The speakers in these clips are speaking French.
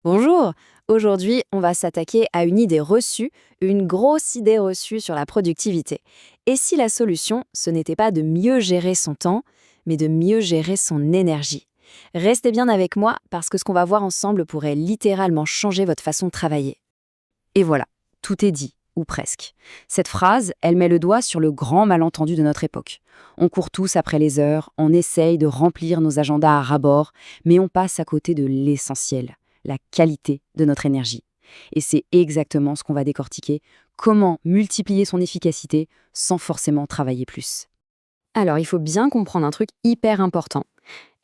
Bonjour, aujourd'hui on va s'attaquer à une idée reçue, une grosse idée reçue sur la productivité. Et si la solution, ce n'était pas de mieux gérer son temps, mais de mieux gérer son énergie? Restez bien avec moi parce que ce qu'on va voir ensemble pourrait littéralement changer votre façon de travailler. Et voilà, tout est dit, ou presque. Cette phrase, elle met le doigt sur le grand malentendu de notre époque. On court tous après les heures, on essaye de remplir nos agendas à ras-bord, mais on passe à côté de l'essentiel, la qualité de notre énergie. Et c'est exactement ce qu'on va décortiquer, comment multiplier son efficacité sans forcément travailler plus. Alors, il faut bien comprendre un truc hyper important.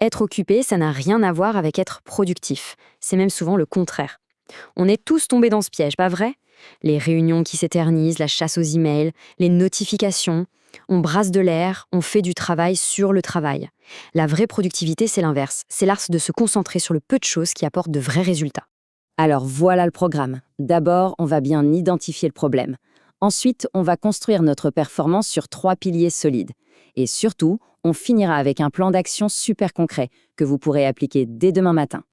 Être occupé, ça n'a rien à voir avec être productif. C'est même souvent le contraire. On est tous tombés dans ce piège, pas vrai? Les réunions qui s'éternisent, la chasse aux emails, les notifications. On brasse de l'air, on fait du travail sur le travail. La vraie productivité, c'est l'inverse. C'est l'art de se concentrer sur le peu de choses qui apportent de vrais résultats. Alors voilà le programme. D'abord, on va bien identifier le problème. Ensuite, on va construire notre performance sur 3 piliers solides. Et surtout, on finira avec un plan d'action super concret que vous pourrez appliquer dès demain matin.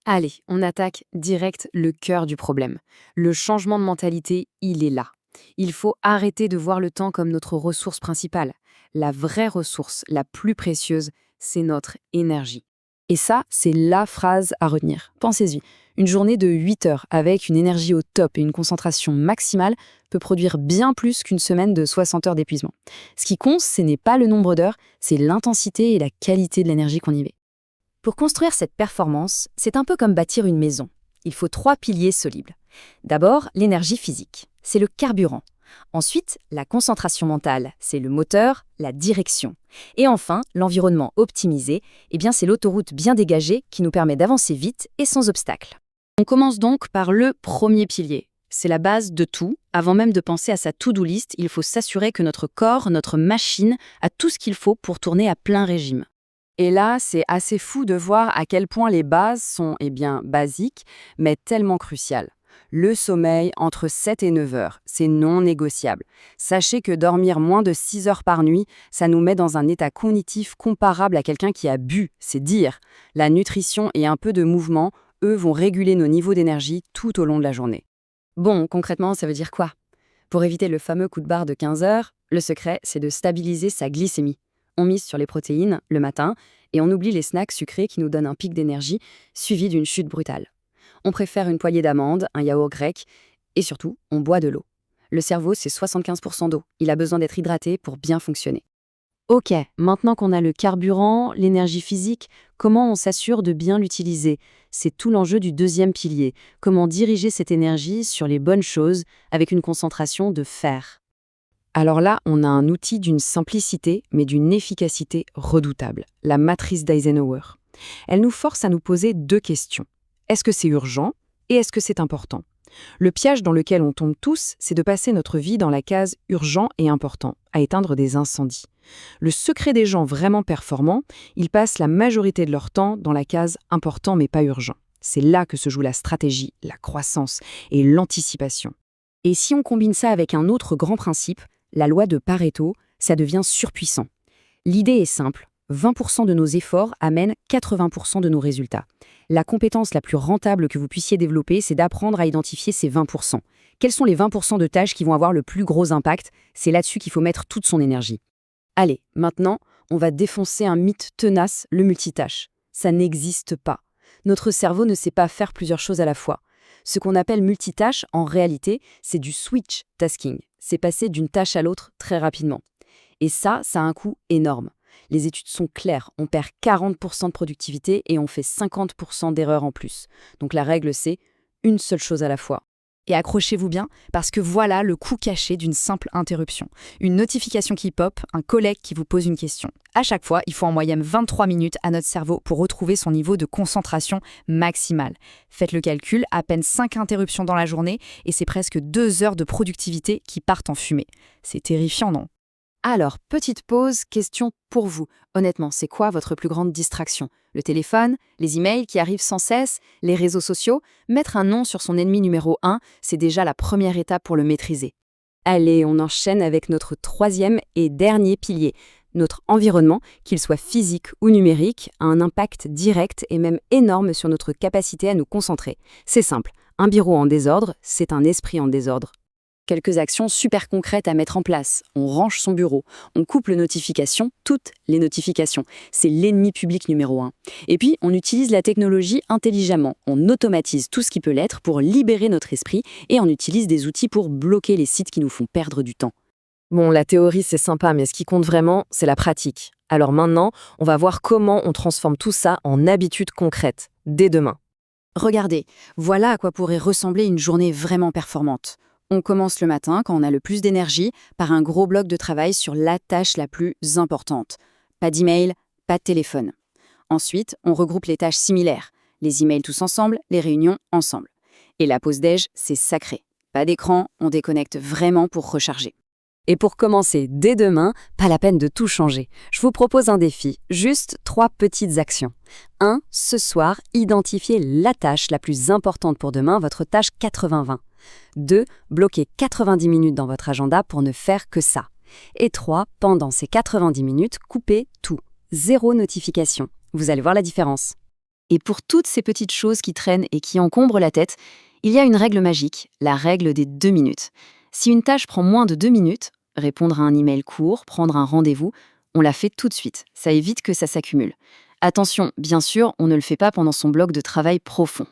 Allez, on attaque direct le cœur du problème. Le changement de mentalité, il est là. Il faut arrêter de voir le temps comme notre ressource principale. La vraie ressource, la plus précieuse, c'est notre énergie. Et ça, c'est la phrase à retenir. Pensez-y. Une journée de 8 heures avec une énergie au top et une concentration maximale peut produire bien plus qu'une semaine de 60 heures d'épuisement. Ce qui compte, ce n'est pas le nombre d'heures, c'est l'intensité et la qualité de l'énergie qu'on y met. Pour construire cette performance, c'est un peu comme bâtir une maison. Il faut 3 piliers solides. D'abord, l'énergie physique. C'est le carburant. Ensuite, la concentration mentale. C'est le moteur, la direction. Et enfin, l'environnement optimisé. C'est l'autoroute bien dégagée qui nous permet d'avancer vite et sans obstacle. On commence donc par le premier pilier. C'est la base de tout. Avant même de penser à sa to-do list, il faut s'assurer que notre corps, notre machine, a tout ce qu'il faut pour tourner à plein régime. Et là, c'est assez fou de voir à quel point les bases sont basiques, mais tellement cruciales. Le sommeil entre 7 et 9 heures, c'est non négociable. Sachez que dormir moins de 6 heures par nuit, ça nous met dans un état cognitif comparable à quelqu'un qui a bu, c'est dire. La nutrition et un peu de mouvement, eux, vont réguler nos niveaux d'énergie tout au long de la journée. Bon, concrètement, ça veut dire quoi? Pour éviter le fameux coup de barre de 15 heures, le secret, c'est de stabiliser sa glycémie. On mise sur les protéines le matin et on oublie les snacks sucrés qui nous donnent un pic d'énergie suivi d'une chute brutale. On préfère une poignée d'amandes, un yaourt grec et surtout, on boit de l'eau. Le cerveau, c'est 75% d'eau. Il a besoin d'être hydraté pour bien fonctionner. Ok, maintenant qu'on a le carburant, l'énergie physique, comment on s'assure de bien l'utiliser? C'est tout l'enjeu du deuxième pilier. Comment diriger cette énergie sur les bonnes choses avec une concentration de fer? Alors là, on a un outil d'une simplicité, mais d'une efficacité redoutable, la matrice d'Eisenhower. Elle nous force à nous poser 2 questions. Est-ce que c'est urgent et est-ce que c'est important? Le piège dans lequel on tombe tous, c'est de passer notre vie dans la case urgent et important, à éteindre des incendies. Le secret des gens vraiment performants, ils passent la majorité de leur temps dans la case important mais pas urgent. C'est là que se joue la stratégie, la croissance et l'anticipation. Et si on combine ça avec un autre grand principe, la loi de Pareto, ça devient surpuissant. L'idée est simple, 20% de nos efforts amènent 80% de nos résultats. La compétence la plus rentable que vous puissiez développer, c'est d'apprendre à identifier ces 20%. Quels sont les 20% de tâches qui vont avoir le plus gros impact? C'est là-dessus qu'il faut mettre toute son énergie. Allez, maintenant, on va défoncer un mythe tenace, le multitâche. Ça n'existe pas. Notre cerveau ne sait pas faire plusieurs choses à la fois. Ce qu'on appelle multitâche, en réalité, c'est du switch tasking. C'est passer d'une tâche à l'autre très rapidement. Et ça a un coût énorme. Les études sont claires, on perd 40% de productivité et on fait 50% d'erreurs en plus. Donc la règle, c'est une seule chose à la fois. Et accrochez-vous bien, parce que voilà le coût caché d'une simple interruption. Une notification qui pop, un collègue qui vous pose une question. À chaque fois, il faut en moyenne 23 minutes à notre cerveau pour retrouver son niveau de concentration maximal. Faites le calcul, à peine 5 interruptions dans la journée, et c'est presque 2 heures de productivité qui partent en fumée. C'est terrifiant, non? Alors, petite pause, question pour vous. Honnêtement, c'est quoi votre plus grande distraction? Le téléphone, les emails qui arrivent sans cesse, les réseaux sociaux? Mettre un nom sur son ennemi numéro 1, c'est déjà la première étape pour le maîtriser. Allez, on enchaîne avec notre troisième et dernier pilier. Notre environnement, qu'il soit physique ou numérique, a un impact direct et même énorme sur notre capacité à nous concentrer. C'est simple, un bureau en désordre, c'est un esprit en désordre. Quelques actions super concrètes à mettre en place. On range son bureau, on coupe les notifications, toutes les notifications. C'est l'ennemi public numéro 1. Et puis, on utilise la technologie intelligemment. On automatise tout ce qui peut l'être pour libérer notre esprit et on utilise des outils pour bloquer les sites qui nous font perdre du temps. Bon, la théorie, c'est sympa, mais ce qui compte vraiment, c'est la pratique. Alors maintenant, on va voir comment on transforme tout ça en habitudes concrètes, dès demain. Regardez, voilà à quoi pourrait ressembler une journée vraiment performante. On commence le matin, quand on a le plus d'énergie, par un gros bloc de travail sur la tâche la plus importante. Pas d'email, pas de téléphone. Ensuite, on regroupe les tâches similaires. Les emails tous ensemble, les réunions ensemble. Et la pause déj, c'est sacré. Pas d'écran, on déconnecte vraiment pour recharger. Et pour commencer dès demain, pas la peine de tout changer. Je vous propose un défi, juste 3 petites actions. 1. Ce soir, identifiez la tâche la plus importante pour demain, votre tâche 80-20. 2. Bloquez 90 minutes dans votre agenda pour ne faire que ça. Et 3. Pendant ces 90 minutes, coupez tout. 0 notification. Vous allez voir la différence. Et pour toutes ces petites choses qui traînent et qui encombrent la tête, il y a une règle magique, la règle des 2 minutes. Si une tâche prend moins de 2 minutes, répondre à un email court, prendre un rendez-vous, on la fait tout de suite. Ça évite que ça s'accumule. Attention, bien sûr, on ne le fait pas pendant son bloc de travail profond.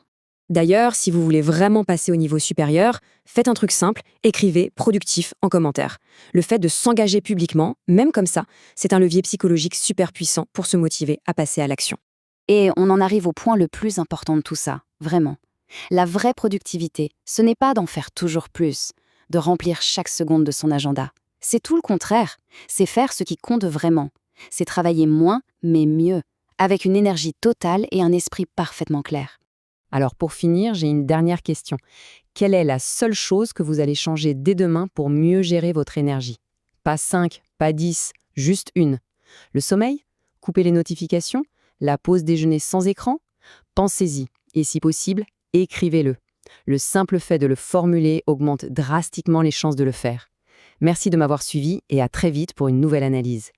D'ailleurs, si vous voulez vraiment passer au niveau supérieur, faites un truc simple, écrivez « productif » en commentaire. Le fait de s'engager publiquement, même comme ça, c'est un levier psychologique super puissant pour se motiver à passer à l'action. Et on en arrive au point le plus important de tout ça, vraiment. La vraie productivité, ce n'est pas d'en faire toujours plus, de remplir chaque seconde de son agenda. C'est tout le contraire, c'est faire ce qui compte vraiment. C'est travailler moins, mais mieux, avec une énergie totale et un esprit parfaitement clair. Alors pour finir, j'ai une dernière question. Quelle est la seule chose que vous allez changer dès demain pour mieux gérer votre énergie? Pas 5, pas 10, juste une. Le sommeil? Couper les notifications? La pause déjeuner sans écran? Pensez-y, et si possible, écrivez-le. Le simple fait de le formuler augmente drastiquement les chances de le faire. Merci de m'avoir suivi et à très vite pour une nouvelle analyse.